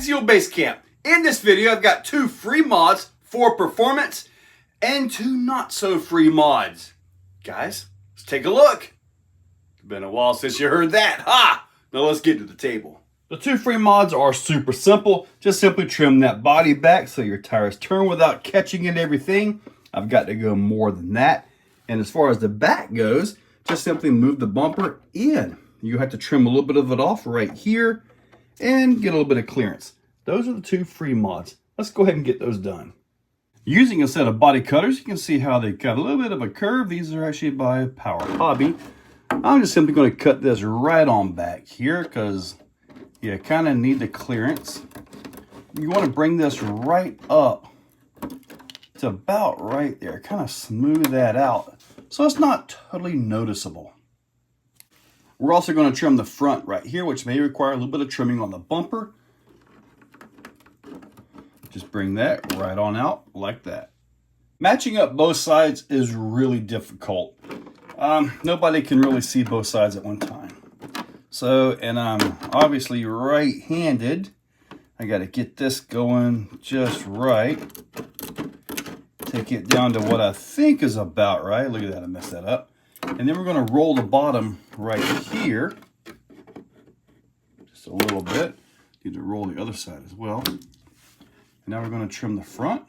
Axial Basecamp. In this video, I've got 2 free mods for performance and 2 not so free mods. Guys, let's take a look. It's been a while since you heard that. Ha! Now let's get to the table. The 2 free mods are super simple. Just simply trim that body back so your tires turn without catching in everything. I've got to go more than that. And as far as the back goes, just simply move the bumper in. You have to trim a little bit of it off right here and get a little bit of clearance. Those are the 2 free mods. Let's go ahead and get those done. Using a set of body cutters, you can see how they got a little bit of a curve. These are actually by Power Hobby. I'm just simply going to cut this right on back here because you kind of need the clearance. You want to bring this right up to about right there. Kind of smooth that out so it's not totally noticeable. We're also going to trim the front right here, which may require a little bit of trimming on the bumper. Just bring that right on out like that. Matching up both sides is really difficult. Nobody can really see both sides at one time. So, and I'm obviously right-handed. I got to get this going just right. Take it down to what I think is about right. Look at that, I messed that up. And then we're going to roll the bottom right here. Just a little bit. Need to roll the other side as well. And now we're going to trim the front.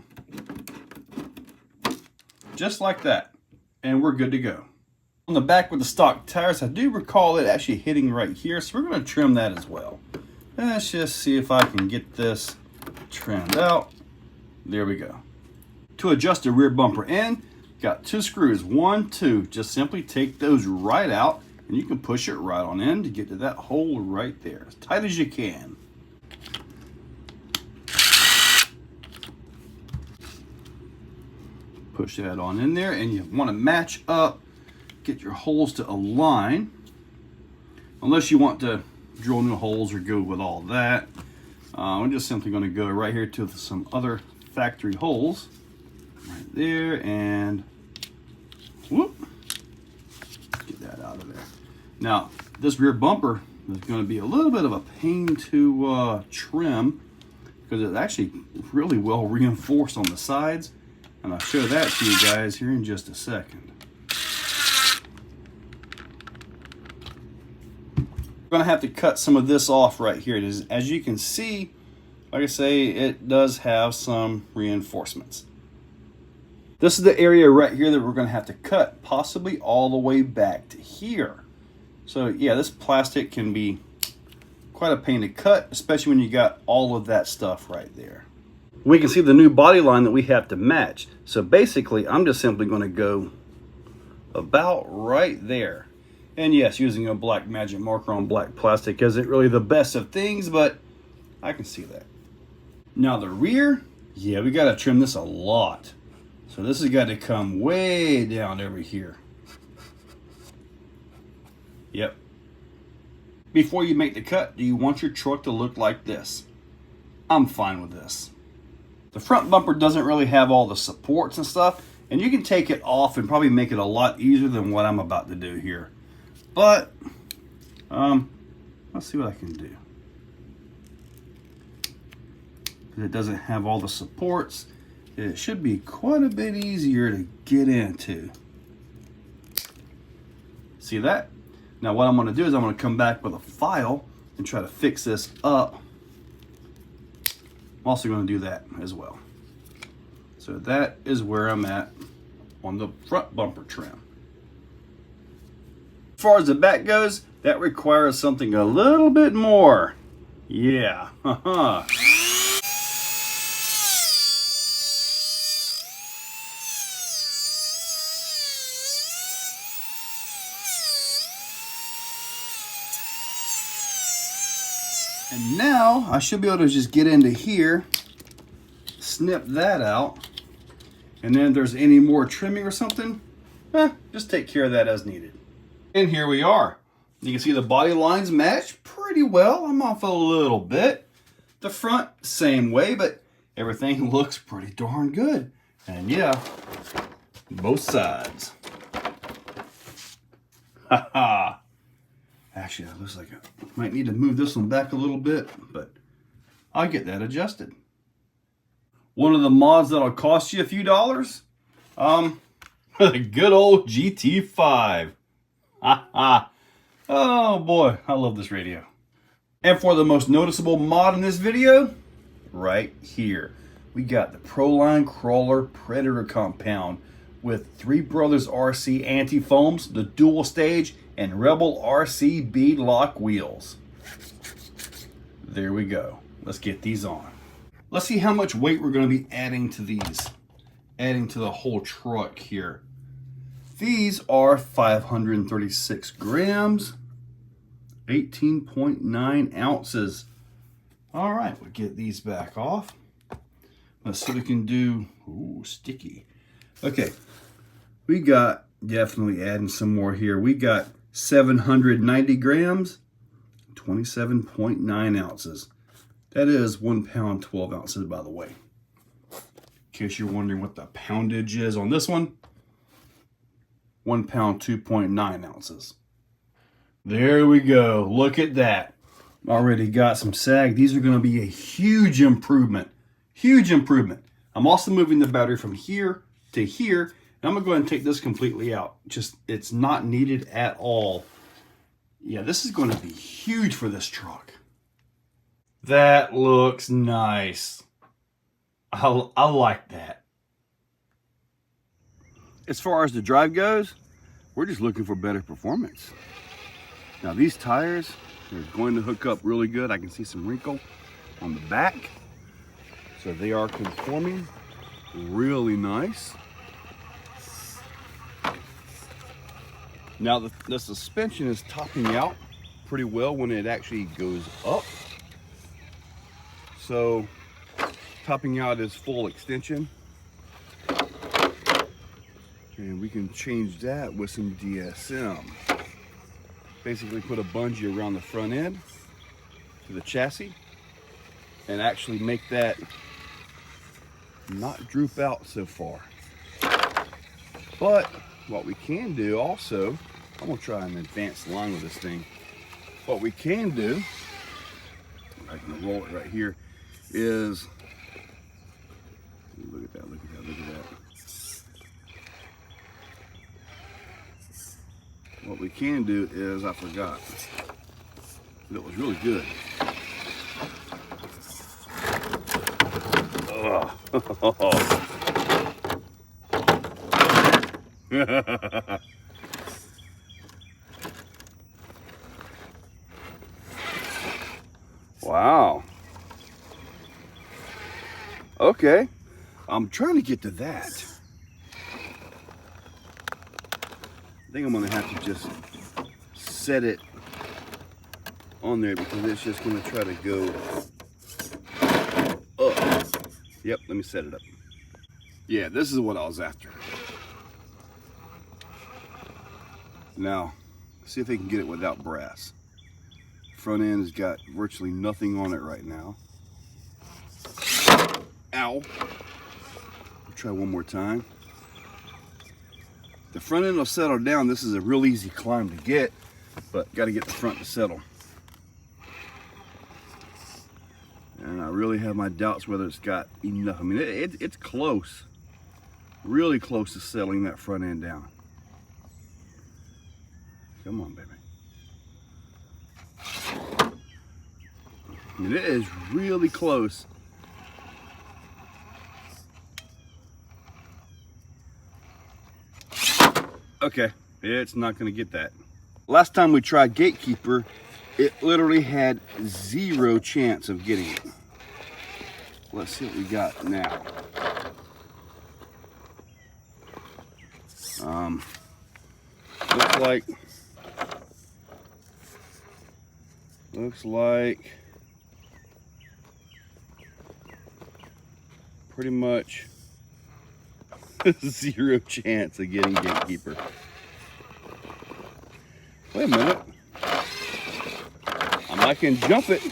Just like that. And we're good to go. On the back with the stock tires, I do recall it actually hitting right here. So we're going to trim that as well. Let's just see if I can get this trimmed out. There we go. To adjust the rear bumper end, got 2 screws, 1, 2. Just simply take those right out and you can push it right on in to get to that hole right there, as tight as you can. Push that on in there and you want to match up, get your holes to align. Unless you want to drill new holes or go with all that. We're just simply going to go right here to some other factory holes. Right there and whoop, get that out of there. Now this rear bumper is going to be a little bit of a pain to trim because it's actually really well reinforced on the sides, and I'll show that to you guys here in just a second. We're going to have to cut some of this off right here. As you can see, like I say, it does have some reinforcements. This is the area right here that we're going to have to cut, possibly all the way back to here. So yeah, this plastic can be quite a pain to cut, especially when you got all of that stuff right there. We can see the new body line that we have to match. So basically, I'm just simply going to go about right there. And yes, using a black magic marker on black plastic isn't really the best of things, but I can see that. Now the rear, yeah, we got to trim this a lot. So this has got to come way down over here. Yep. Before you make the cut, do you want your truck to look like this? I'm fine with this. The front bumper doesn't really have all the supports and stuff, and you can take it off and probably make it a lot easier than what I'm about to do here. But, let's see what I can do. It doesn't have all the supports. It should be quite a bit easier to get into. See that? Now what I'm going to do is I'm going to come back with a file and try to fix this up. I'm also going to do that as well. So that is where I'm at on the front bumper trim. As far as the back goes, that requires something a little bit more. Yeah, haha. And now I should be able to just get into here, snip that out, and then if there's any more trimming or something, just take care of that as needed. And here we are. You can see the body lines match pretty well. I'm off a little bit. The front, same way, but everything looks pretty darn good. And yeah, both sides. Haha. Actually, it looks like I might need to move this one back a little bit, but I'll get that adjusted. One of the mods that'll cost you a few dollars, the good old GT5. Oh boy, I love this radio. And for the most noticeable mod in this video, right here, we got the Proline Crawler Predator compound with Three Brothers RC anti-foams, the dual stage, and Rebel RC bead lock wheels. There we go. Let's get these on. Let's see how much weight we're going to be adding to these. Adding to the whole truck here. These are 536 grams, 18.9 ounces. All right, we'll get these back off. Let's see what we can do. Ooh, sticky. Okay, we got, definitely adding some more here. We got 790 grams, 27.9 ounces. That is 1 pound, 12 ounces, by the way. In case you're wondering what the poundage is on this one, 1 pound, 2.9 ounces. There we go. Look at that. Already got some sag. These are going to be a huge improvement. Huge improvement. I'm also moving the battery from here to here. And I'm going to go ahead and take this completely out. Just, it's not needed at all. Yeah, this is going to be huge for this truck. That looks nice. I like that. As far as the drive goes, we're just looking for better performance. Now these tires are going to hook up really good. I can see some wrinkle on the back. So they are conforming really nice. Now the suspension is topping out pretty well when it actually goes up. So topping out is full extension. And we can change that with some DSM. Basically put a bungee around the front end to the chassis and actually make that not droop out so far. But what we can do also, I'm gonna try an advanced line with this thing. What we can do, I can roll it right here, is, look at that, look at that, look at that. What we can do is, I forgot, it was really good. Wow. Okay, I'm trying to get to that. I think I'm gonna have to just set it on there because it's just gonna try to go up. Yep, let me set it up. Yeah, this is what I was after. Now, see if they can get it without brass. Front end has got virtually nothing on it right now. Ow. I'll try one more time. The front end will settle down. This is a real easy climb to get, but got to get the front to settle. And I really have my doubts whether it's got enough. I mean, it's close, really close to settling that front end down. Come on, baby. I mean, it is really close. Okay, it's not going to get that. Last time we tried Gatekeeper, it literally had 0 chance of getting it. Let's see what we got now. Looks like pretty much 0 chance of getting Gatekeeper. Wait a minute. I can jump it.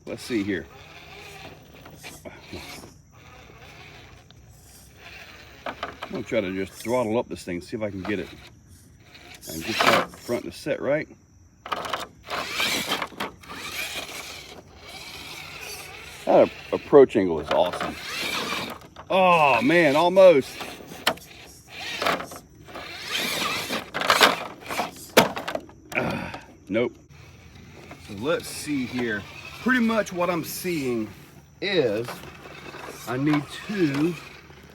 Let's see here. I'm gonna try to just throttle up this thing, see if I can get it. And get that front to set right. That approach angle is awesome. Oh man, almost. Nope. So let's see here. Pretty much what I'm seeing is I need to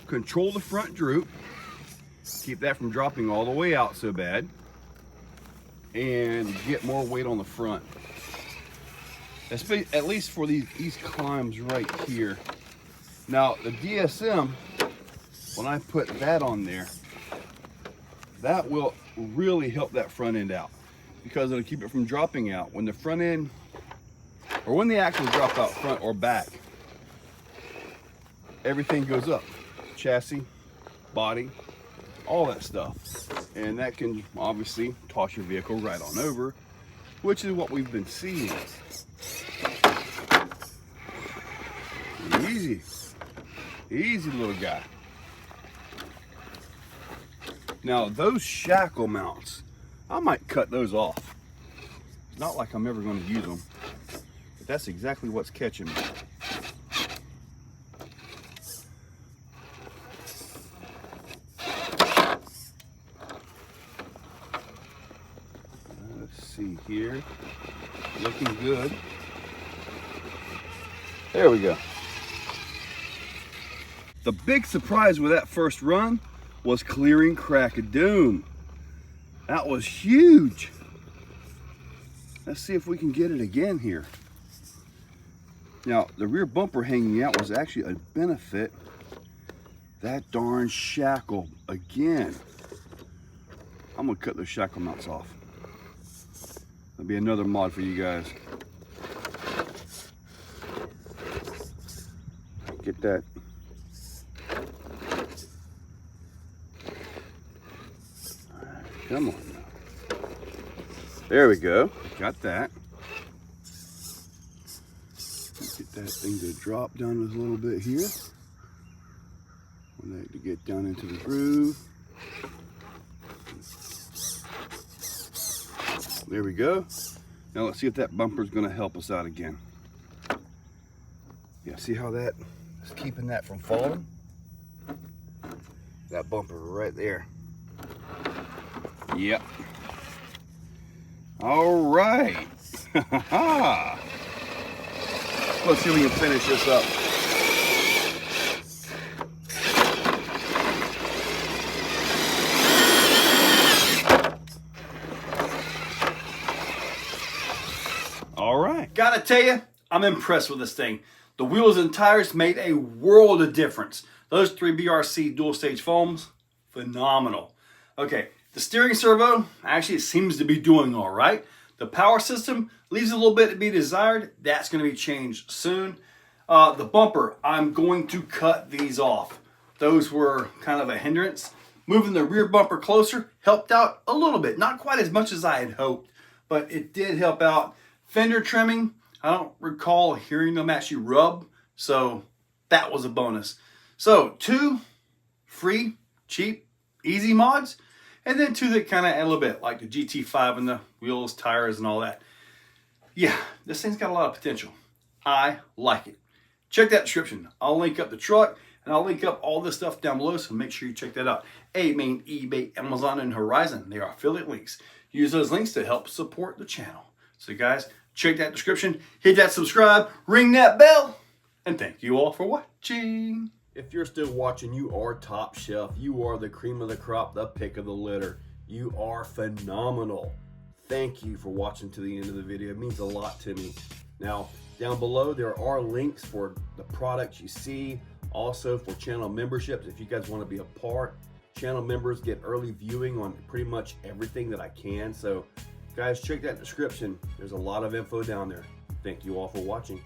control the front droop, keep that from dropping all the way out so bad, and get more weight on the front. At least for these climbs right here. Now the DSM, when I put that on there, that will really help that front end out, because it'll keep it from dropping out. When the front end, or when the axles drop out front or back, everything goes up. Chassis, body, all that stuff. And that can obviously toss your vehicle right on over, which is what we've been seeing. Easy. Easy little guy. Now those shackle mounts, I might cut those off. It's not like I'm ever going to use them, but that's exactly what's catching me. Let's see here. Looking good. There we go. The big surprise with that first run was clearing Crack of Doom. That was huge. Let's see if we can get it again here. Now, the rear bumper hanging out was actually a benefit. That darn shackle again. I'm gonna cut those shackle mounts off. That'll be another mod for you guys. Get that. Come on now. There we go. Got that. Get that thing to drop down just a little bit here. Want that to get down into the groove. There we go. Now let's see if that bumper is going to help us out again. Yeah, see how that is keeping that from falling? That bumper right there. Yep. All right. Let's see if we can finish this up. All right. Gotta tell you, I'm impressed with this thing. The wheels and tires made a world of difference. Those 3 BRC dual stage foams, phenomenal. Okay. The steering servo actually seems to be doing all right. The power system leaves a little bit to be desired. That's going to be changed soon. The bumper, I'm going to cut these off. Those were kind of a hindrance. Moving the rear bumper closer helped out a little bit. Not quite as much as I had hoped, but it did help out. Fender trimming, I don't recall hearing them actually rub, so that was a bonus. So 2 free, cheap, easy mods. And then 2 that kind of add a little bit, like the GT5 and the wheels, tires, and all that. Yeah, this thing's got a lot of potential. I like it. Check that description. I'll link up the truck, and I'll link up all this stuff down below, so make sure you check that out. AMain, eBay, Amazon, and Horizon. They are affiliate links. Use those links to help support the channel. So guys, check that description, hit that subscribe, ring that bell, and thank you all for watching. If you're still watching, you are top shelf. You are the cream of the crop, the pick of the litter. You are phenomenal. Thank you for watching to the end of the video. It means a lot to me. Now, down below, there are links for the products you see. Also for channel memberships, if you guys want to be a part. Channel members get early viewing on pretty much everything that I can. So, guys, check that description. There's a lot of info down there. Thank you all for watching.